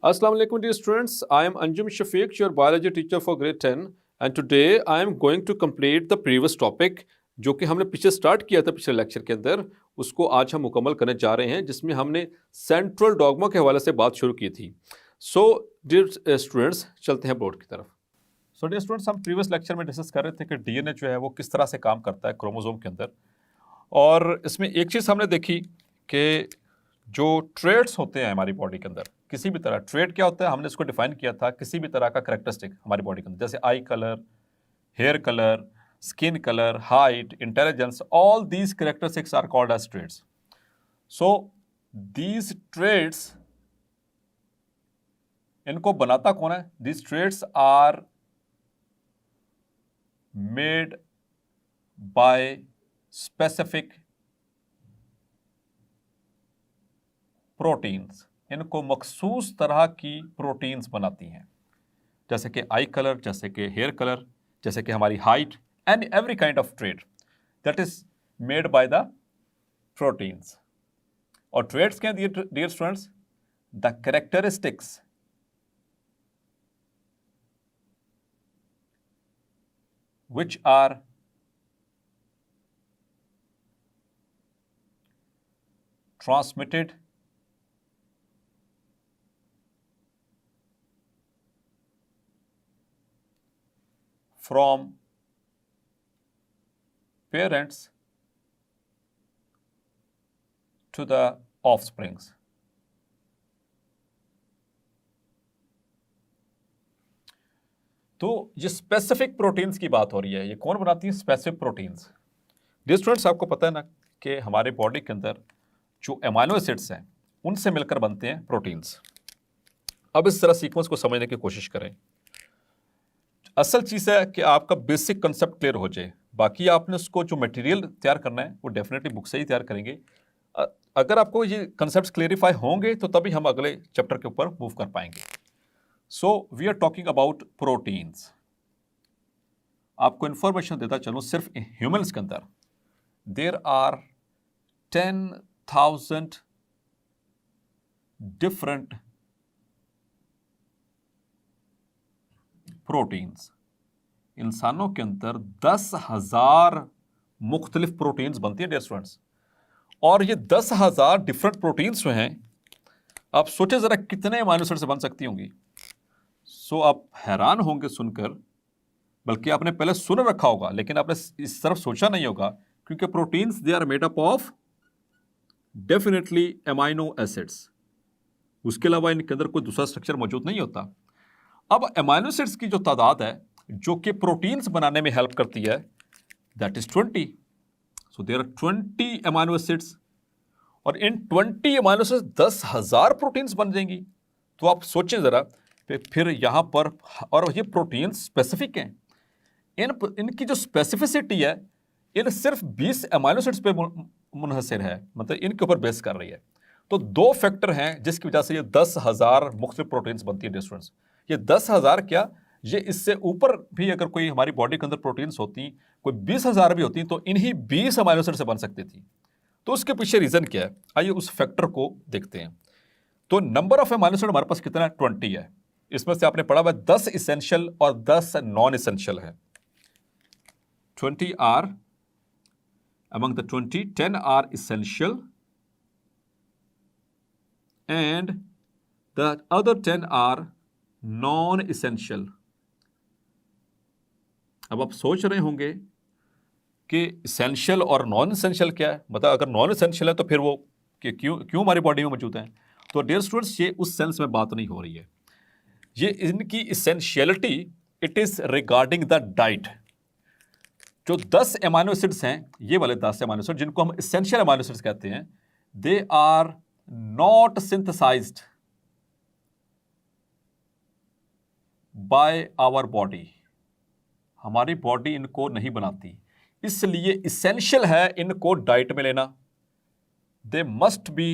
Assalamu alaikum dear students, I am Anjum Shafiq, your biology teacher for grade 10 and today I am going to complete the previous topic जो कि हमने पीछे start किया था पिछले lecture के अंदर, उसको आज हम मुकम्मल करने जा रहे हैं जिसमें हमने सेंट्रल डॉगमा के हवाले से बात शुरू की थी। सो डियर स्टूडेंट्स, चलते हैं बोर्ड की तरफ। सो डियर स्टूडेंट्स, हम प्रीवियस लेक्चर में डिस्कस कर रहे थे कि डीएनए जो है वो किस तरह से काम करता है क्रोमोसोम के अंदर, और इसमें एक चीज़ हमने देखी कि जो ट्रेड्स होते हैं हमारी बॉडी के अंदर, किसी भी तरह ट्रेड क्या होता है हमने इसको डिफाइन किया था, किसी भी तरह का करेक्टरिस्टिक हमारी बॉडी के अंदर, जैसे eye colour, hair colour, skin colour, height, intelligence, all these characteristics are called as traits. So these traits, इनको बनाता कौन है? These traits are made by specific proteins. इनको मखसूस तरह की प्रोटीन्स बनाती हैं, जैसे कि आई कलर, जैसे कि हेयर कलर, जैसे कि हमारी height, and every kind of trait that is made by the proteins. और ट्रेड्स क्या हैं dear students? The characteristics which are transmitted from parents to the offsprings. तो ये स्पेसिफिक प्रोटीन्स की बात हो रही है, ये कौन बनाती है? Specific proteins. डियर स्टूडेंट्स, आपको पता है ना कि हमारे बॉडी के अंदर जो अमाइनो एसिड्स हैं उनसे मिलकर बनते हैं प्रोटीन्स। अब इस तरह सीक्वेंस को समझने की कोशिश करें। असल चीज़ है कि आपका बेसिक कंसेप्ट क्लियर हो जाए, बाकी आपने उसको जो मटेरियल तैयार करना है वो डेफिनेटली बुक से ही तैयार करेंगे। अगर आपको ये कंसेप्ट क्लेरिफाई होंगे तो तभी हम अगले चैप्टर के ऊपर मूव कर पाएंगे। So we are talking about proteins. आपको इंफॉर्मेशन देता चलूं, सिर्फ ह्यूमंस के अंदर देयर आर 10,000 डिफरेंट प्रोटीन्स। इंसानों के अंदर 10,000 मुख्तलिफ प्रोटीन्स बनती है डियर स्टूडेंट्स। और ये 10,000 डिफरेंट प्रोटीन्स जो हैं, आप सोचे जरा कितने अमीनो एसिड से बन सकती होंगी। सो आप हैरान होंगे सुनकर, बल्कि आपने पहले सुन रखा होगा लेकिन आपने इस तरफ सोचा नहीं होगा, क्योंकि proteins they are made up of definitely amino acids. उसके अलावा इनके अंदर कोई दूसरा स्ट्रक्चर मौजूद नहीं होता। अब अमाइनो एसिड्स की जो तादाद है जो कि प्रोटीन्स बनाने में हेल्प करती है, that is 20। So there are 20 amino acids, और इन 20 अमाइनो एसिड्स 10,000 प्रोटीन्स बन जाएंगी। तो आप सोचें जरा फिर यहाँ पर, और ये प्रोटीन स्पेसिफिक हैं, इनकी जो स्पेसिफिसिटी है इन सिर्फ 20 अमाइनो एसिड्स पे मुनहसर है, मतलब इनके ऊपर बेस कर रही है। तो दो फैक्टर हैं जिसकी वजह से ये 10,000 मुख्तलिफ प्रोटीन्स बनती है स्टूडेंट्स। ये 10,000 क्या, ये इससे ऊपर भी अगर कोई हमारी बॉडी के अंदर प्रोटीन्स होती, कोई 20,000 भी होती, तो इन्हीं 20 अमाइनो एसिड से बन सकती थी। तो उसके पीछे रीजन क्या है, आइए उस फैक्टर को देखते हैं। तो नंबर ऑफ अमाइनो एसिड हमारे पास कितना है? 20 है। इसमें से आपने पढ़ा हुआ 10 इसेंशियल और 10 नॉन इसेंशियल है। 20 are among the 20, 10 are essential and the other 10 are non-essential. अब आप सोच रहे होंगे कि इसेंशियल और नॉन इसेंशियल क्या है, मतलब अगर नॉन इसेंशियल है तो फिर वो कि क्यों हमारी बॉडी में मौजूद हैं। तो डियर स्टूडेंट्स, ये उस सेंस में बात नहीं हो रही है। ये इनकी essentiality it is regarding the diet. जो 10 अमाइनो एसिड्स हैं, ये वाले 10 अमाइनो एसिड जिनको हम इसेंशियल अमाइनो एसिड्स कहते हैं, they are not synthesised by our body. हमारी बॉडी इनको नहीं बनाती, इसलिए इसेंशियल है इनको डाइट में लेना। They must be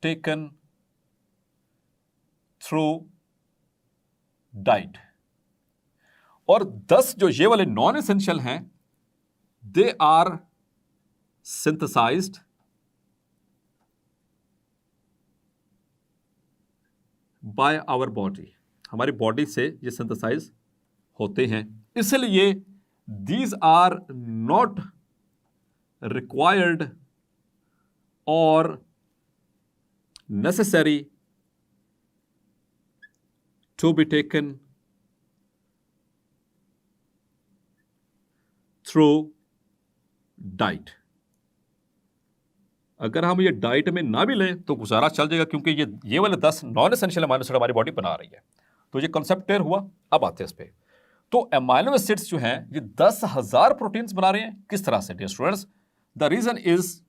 taken through diet. और 10 जो ये वाले नॉन एसेंशियल हैं, they are synthesised by our body, हमारी बॉडी से ये सिंथेसाइज होते हैं, इसलिए दीज आर नॉट रिक्वायर्ड और necessary to be taken through diet. अगर हम ये डाइट में ना भी लें तो गुजारा चल जाएगा, क्योंकि ये वाले 10 नॉन एसेंशियल अमाइनो एसिड हमारी बॉडी बना रही है। तो ये कॉन्सेप्ट क्लियर हुआ। अब आते हैं इस पे। तो अमाइनो एसिड्स जो हैं ये 10,000 प्रोटीन्स बना रहे हैं। किस तरह से dear students? The reason is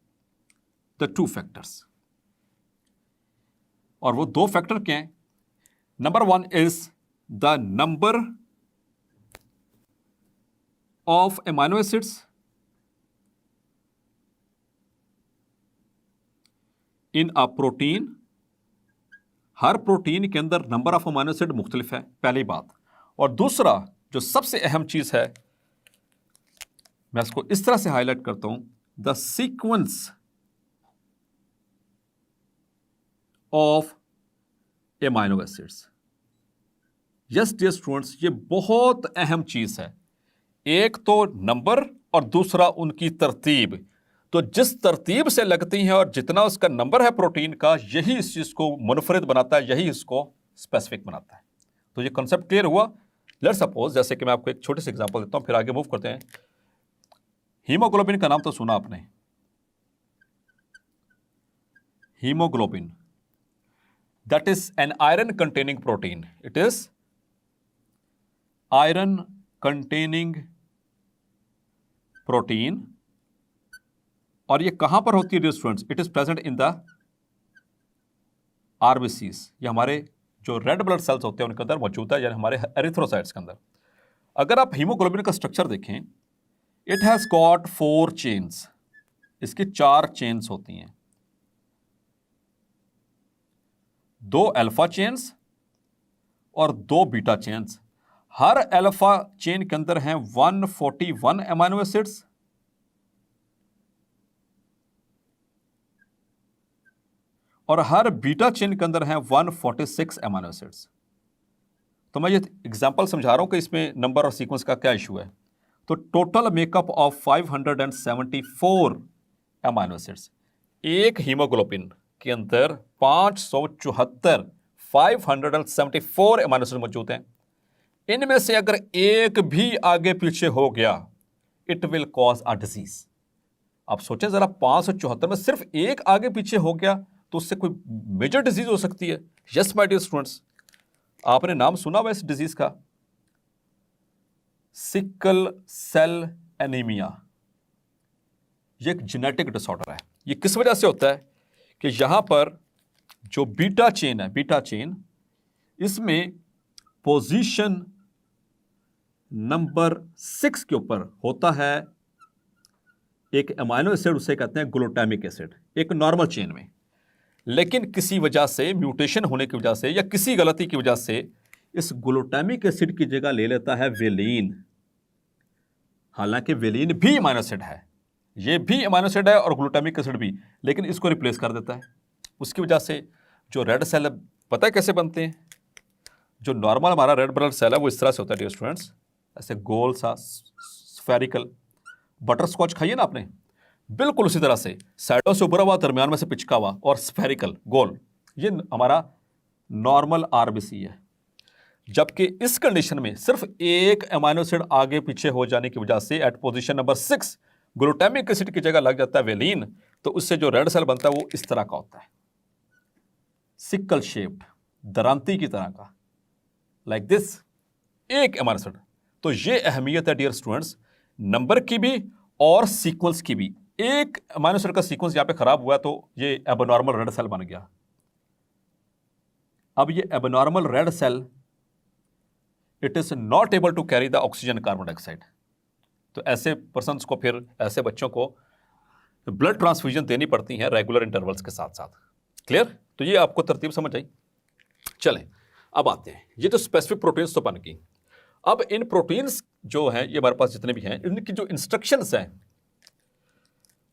the 2 factors, और वो 2 फैक्टर क्या हैं? Number 1 is the number of amino acids in a protein. हर प्रोटीन के अंदर नंबर ऑफ अमाइनो एसिड मुख्तलिफ है, पहली बात। और दूसरा जो सबसे अहम चीज है, मैं इसको इस तरह से हाईलाइट करता हूं, the sequence of amino acids. Yes dear students, ये बहुत अहम चीज है। एक तो नंबर और दूसरा उनकी तरतीब। तो जिस तरतीब से लगती हैं और जितना उसका नंबर है प्रोटीन का, यही इस चीज को मुनफरिद बनाता है, यही इसको स्पेसिफिक बनाता है। तो ये कॉन्सेप्ट क्लियर हुआ। लेट्स सपोज, जैसे कि मैं आपको एक छोटी सी एग्जांपल देता हूं, फिर आगे मूव करते हैं। हीमोग्लोबिन का नाम तो सुना आपने, haemoglobin, that is an iron containing protein. It is iron containing protein, और ये कहां पर होती है dear students? It is present in the RBCs. ये हमारे जो रेड ब्लड सेल्स होते हैं उनके अंदर मौजूद है, यानी हमारे एरिथ्रोसाइट्स के अंदर। अगर आप हीमोग्लोबिन का स्ट्रक्चर देखें, इट हैज गॉट 4 चेन्स, इसकी 4 चेन्स होती हैं, 2 अल्फा चेन्स और 2 बीटा चेन्स। हर अल्फा चेन के अंदर हैं 141 अमाइनो एसिड्स, और हर बीटा चेन के अंदर हैं 146 अमाइनो एसिड्स। तो मैं ये एग्जांपल समझा रहा हूं कि इसमें नंबर और सीक्वेंस का क्या इशू है। तो total makeup of 574 amino acids. एक हीमोग्लोबिन के अंदर 574 अमाइनो एसिड मौजूद हैं। इनमें से अगर एक भी आगे पीछे हो गया, it will cause a disease. आप सोचें जरा, 574 में सिर्फ एक आगे पीछे हो गया तो उससे कोई मेजर डिजीज हो सकती है। यस माय डियर स्टूडेंट्स, आपने नाम सुना हुआ इस डिजीज का, सिकल सेल एनीमिया। ये एक जेनेटिक डिसऑर्डर है। ये किस वजह से होता है कि यहां पर जो बीटा चेन है, बीटा चेन, इसमें पोजीशन नंबर 6 के ऊपर होता है एक अमाइनो एसिड, उसे कहते हैं ग्लूटामिक एसिड, एक नॉर्मल चेन में। लेकिन किसी वजह से, म्यूटेशन होने की वजह से या किसी गलती की वजह से, इस ग्लूटामिक एसिड की जगह ले लेता है वेलिन। हालांकि वेलिन भी अमाइनो एसिड है, ये भी अमाइनो एसिड है और ग्लूटामिक एसिड भी, लेकिन इसको रिप्लेस कर देता है। उसकी वजह से जो रेड सेल, पता है कैसे बनते हैं? जो नॉर्मल हमारा रेड ब्लड सेल है वो इस तरह से होता है डियर स्टूडेंट्स, ऐसे गोल सा स्फेरिकल। बटर स्कॉच खाइए ना आपने, बिल्कुल उसी तरह से, साइडों से उभरा हुआ, दरमियान में से पिचका हुआ और स्फेरिकल गोल। ये हमारा नॉर्मल आरबीसी है। जबकि इस कंडीशन में सिर्फ एक अमाइनो एसिड आगे पीछे हो जाने की वजह से at position number 6 glutamic acid की जगह लग जाता है वेलिन, तो उससे जो रेड सेल बनता है वो इस तरह का होता है, सिकल शेप्ड, दरांती की तरह का, लाइक दिस, एक अमाइनो एसिड। तो ये अहमियत है डियर स्टूडेंट्स, नंबर की भी और सीक्वेंस की भी। एक अमाइनो एसिड का सीक्वेंस यहां पे खराब हुआ तो ये एबनॉर्मल रेड सेल बन गया। अब ये abnormal red cell, it is not able to carry the oxygen carbon dioxide. तो ऐसे पर्सन्स को, फिर ऐसे बच्चों को ब्लड ट्रांसफ्यूजन देनी पड़ती है रेगुलर इंटरवल्स के साथ साथ। क्लियर? तो ये आपको तरतीब समझ आई। चलें अब आते हैं, ये तो स्पेसिफिक प्रोटीन्स तो बन गई। अब इन प्रोटीन्स जो हैं, ये हमारे पास जितने भी हैं, इनकी जो इंस्ट्रक्शंस हैं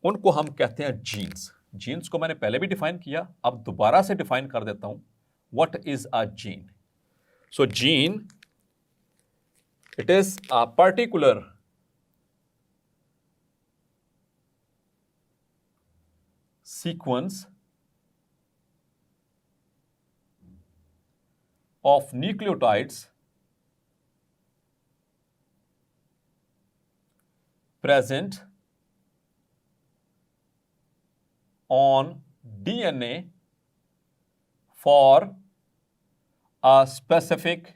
उनको हम कहते हैं जीन्स। जीन्स को मैंने पहले भी डिफाइन किया, अब दोबारा से डिफाइन कर देता हूं। What is a gene? So gene, it is a particular sequence of nucleotides present on DNA for a specific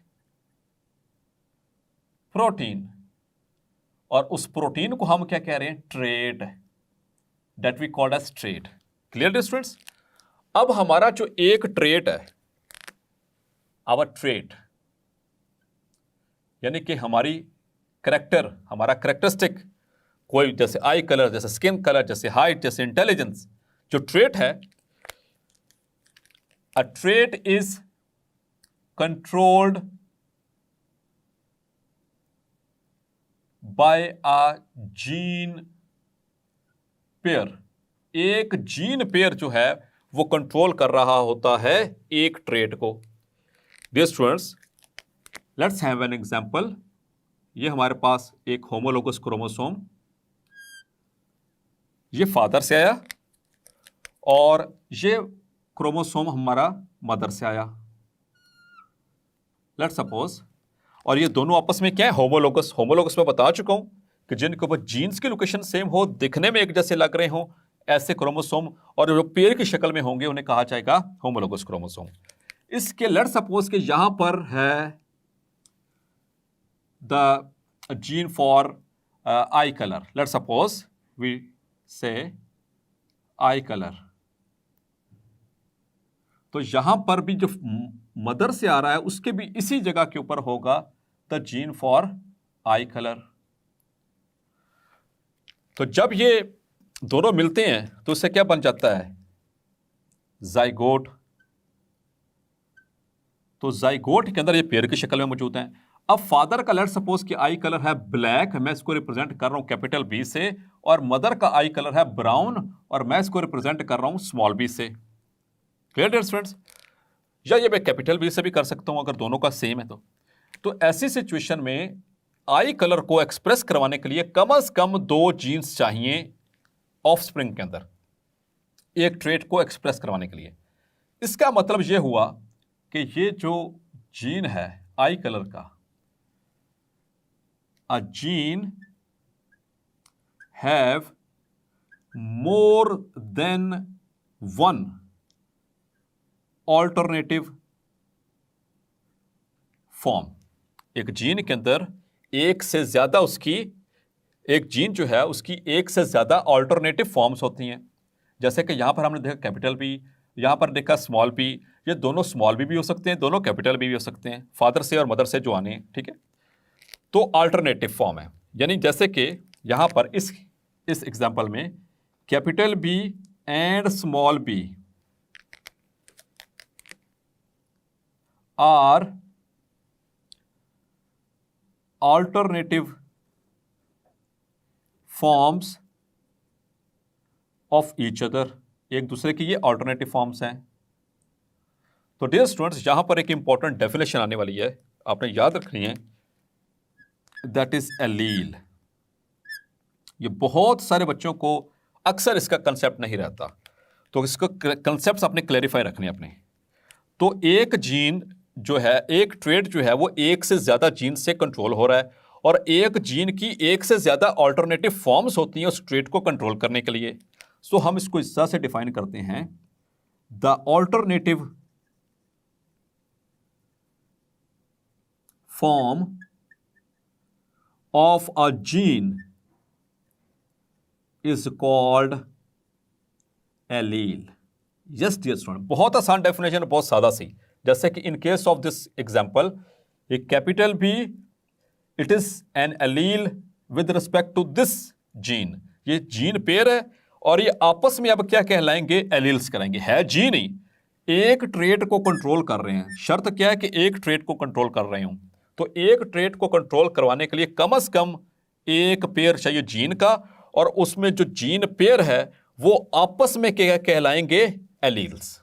protein, और उस प्रोटीन को हम क्या कह रहे हैं? Trait, that we called as trait. Clear students? अब हमारा जो एक ट्रेट है, our trait, यानी कि हमारी करेक्टर, हमारा करेक्टरिस्टिक, कोई जैसे आई कलर, जैसे स्किन कलर, जैसे हाइट, जैसे इंटेलिजेंस, जो ट्रेट है, अ trait is controlled by a gene pair. एक जीन पेयर जो है वो कंट्रोल कर रहा होता है एक ट्रेट को। Dear students, let's have an example. ये हमारे पास एक होमोलोगस क्रोमोसोम, ये फादर से आया और ये क्रोमोसोम हमारा मदर से आया, लेट्स सपोज, और ये दोनों आपस में क्या है? होमोलोगस। होमोलोगस में बता चुका हूं कि जिनके ऊपर जीन्स की लोकेशन सेम हो, दिखने में एक जैसे लग रहे हो, ऐसे क्रोमोसोम और जो पेयर की शक्ल में होंगे उन्हें कहा जाएगा होमोलोगस क्रोमोसोम। इसके लेट्स सपोज कि यहां पर है the gene for eye colour, let's suppose we say eye colour, तो यहां पर भी जो मदर से आ रहा है उसके भी इसी जगह के ऊपर होगा the gene for eye colour. तो जब ये दोनों मिलते हैं तो इससे क्या बन जाता है? जाइगोट। तो जाइगोट के अंदर ये पेयर की शक्ल में मौजूद है। अब फादर का लेट्स सपोज कि आई कलर है ब्लैक, मैं इसको रिप्रेजेंट कर रहा हूं कैपिटल बी से, और मदर का आई कलर है ब्राउन और मैं इसको रिप्रेजेंट कर रहा हूं स्मॉल बी से। Clear dear students? या ये मैं कैपिटल बी से भी कर सकता हूं अगर दोनों का सेम है तो ऐसी सिचुएशन में आई कलर को एक्सप्रेस करवाने के लिए कम से कम 2 जीन्स चाहिए ऑफस्प्रिंग के अंदर, एक ट्रेट को एक्सप्रेस करवाने के लिए। इसका मतलब यह हुआ कि ये जो जीन है आई कलर का, a gene have more than one alternative form। एक जीन के अंदर एक से ज्यादा एक जीन जो है उसकी एक से ज्यादा ऑल्टरनेटिव फॉर्म्स होती हैं। जैसे कि यहां पर हमने देखा कैपिटल बी, यहां पर देखा स्मॉल बी, ये दोनों स्मॉल बी भी हो सकते हैं, दोनों कैपिटल बी भी हो सकते हैं, फादर से और मदर से जो आने हैं, ठीक है। तो अल्टरनेटिव फॉर्म है, यानी जैसे कि यहां पर इस एग्जांपल में capital B and small B are alternative forms of each other, एक दूसरे की ये अल्टरनेटिव फॉर्म्स हैं। तो डियर स्टूडेंट्स, यहां पर एक इंपॉर्टेंट डेफिनेशन आने वाली है, आपने याद रखनी है, दैट इज एलील। ये बहुत सारे बच्चों को अक्सर इसका कंसेप्ट नहीं रहता, तो इसको कंसेप्ट अपने क्लैरिफाई रखने अपने। तो एक जीन जो है, एक ट्रेट जो है वो एक से ज्यादा जीन से कंट्रोल हो रहा है, और एक जीन की एक से ज्यादा ऑल्टरनेटिव फॉर्म्स होती हैं उस ट्रेट को कंट्रोल करने के लिए। सो हम इसको इस तरह से डिफाइन करते हैं, the alternative form of a gene is called allele। yes dear student, बहुत आसान डेफिनेशन, बहुत सादा सी। जैसे कि in case of this example, ये capital B it is an allele with respect to this gene, ये जीन पेयर है और ये आपस में अब क्या कहलाएंगे? एलील्स कराएंगे। है जीन ही, एक ट्रेट को कंट्रोल कर रहे हैं। शर्त क्या है कि एक ट्रेट को कंट्रोल कर रहे हूं, तो एक ट्रेट को कंट्रोल करवाने के लिए कम से कम एक पेयर चाहिए जीन का, और उसमें जो जीन पेयर है वो आपस में क्या कहलाएंगे? एलील्स।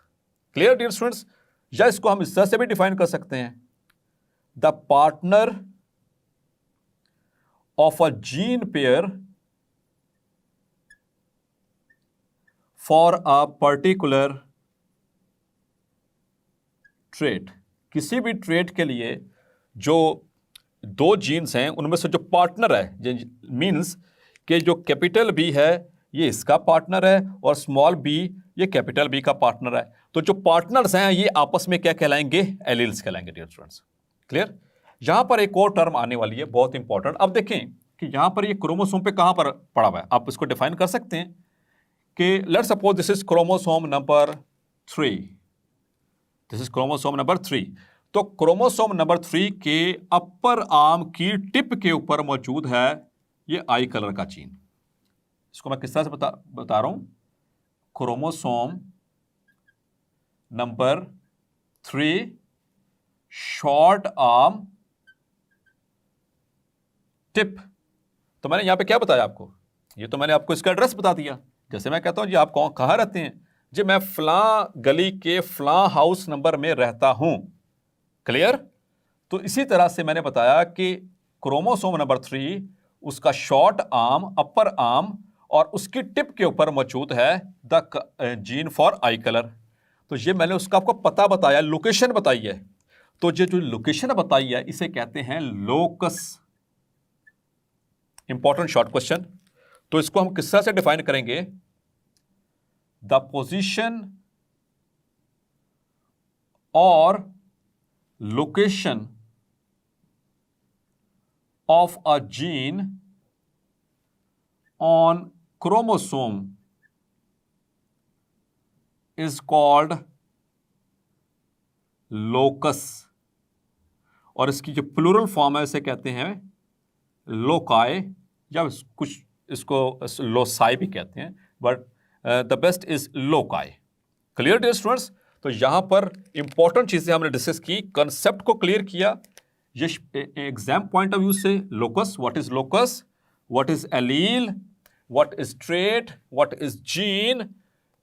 Clear dear students? या इसको हम इस तरह से भी डिफाइन कर सकते हैं, the partner of a gene pair for a particular trait. किसी भी ट्रेट के लिए जो दो जीन्स हैं उनमें से जो पार्टनर है, मींस कि जो कैपिटल बी है ये इसका पार्टनर है और स्मॉल बी ये कैपिटल बी का पार्टनर है, तो जो पार्टनर्स हैं ये आपस में क्या कहलाएंगे, एलील्स कहलाएंगे डियर स्टूडेंट्स। क्लियर। यहां पर एक और टर्म आने वाली है बहुत इंपॉर्टेंट। अब देखें कि यहां पर ये क्रोमोसोम पे कहां पर पड़ा हुआ है, आप इसको डिफाइन कर सकते हैं कि let's suppose this is chromosome number 3, this is chromosome number 3। तो क्रोमोसोम नंबर 3 के अपर आर्म की टिप के ऊपर मौजूद है ये आई कलर का जीन। इसको मैं किस तरह से बता रहा हूं, chromosome number 3 short arm tip. तो मैंने यहां पे क्या बताया आपको, ये तो मैंने आपको इसका एड्रेस बता दिया। जैसे मैं कहता हूं जी आप कहां रहते हैं, जी मैं फलां गली के फलां हाउस नंबर में रहता हूं। क्लियर। तो इसी तरह से मैंने बताया कि क्रोमोसोम नंबर 3 उसका शॉर्ट आर्म, अपर आर्म और उसकी टिप के ऊपर मौजूद है the gene for eye colour. तो ये मैंने उसका आपको पता बताया, लोकेशन बताई है। तो ये जो लोकेशन बताई है इसे कहते हैं लोकस। Important short question. तो इसको हम किस तरह से डिफाइन करेंगे, द पोजीशन और location of a gene on chromosome is called locus, और इसकी जो प्लूरल फॉर्म है इसे कहते हैं लोकाई, या कुछ इसको लोसाई भी कहते हैं, but the best is loci. Clear dear students. तो यहां पर इंपॉर्टेंट चीजें हमने डिस्कस की, कंसेप्ट को क्लियर किया। ये एग्जाम पॉइंट ऑफ व्यू से locus, what is locus, what is allele, what is trait, what is gene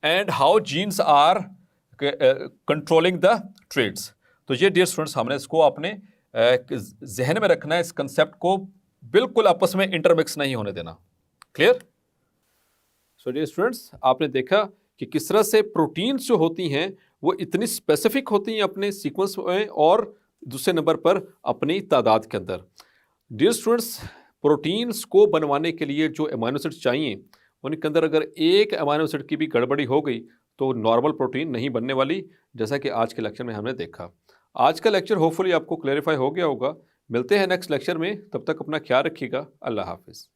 and how genes are controlling the traits. तो ये डियर स्टूडेंट्स हमने इसको अपने जहन में रखना है, इस कंसेप्ट को बिल्कुल आपस में इंटरमिक्स नहीं होने देना। क्लियर। सो डियर स्टूडेंट्स आपने देखा कि किस तरह से प्रोटीन्स जो होती हैं वो इतनी स्पेसिफिक होती हैं अपने सीक्वेंस में और दूसरे नंबर पर अपनी तादाद के अंदर। डियर स्टूडेंट्स प्रोटीन्स को बनवाने के लिए जो अमीनो एसिड्स चाहिए उनके अंदर अगर एक अमीनो एसिड की भी गड़बड़ी हो गई तो नॉर्मल प्रोटीन नहीं बनने वाली, जैसा कि आज के लेक्चर में हमने देखा। आज का लेक्चर होपफुली आपको क्लैरिफाई हो गया होगा। मिलते हैं नेक्स्ट लेक्चर में, तब तक अपना ख्याल रखिएगा। अल्लाह हाफिज़।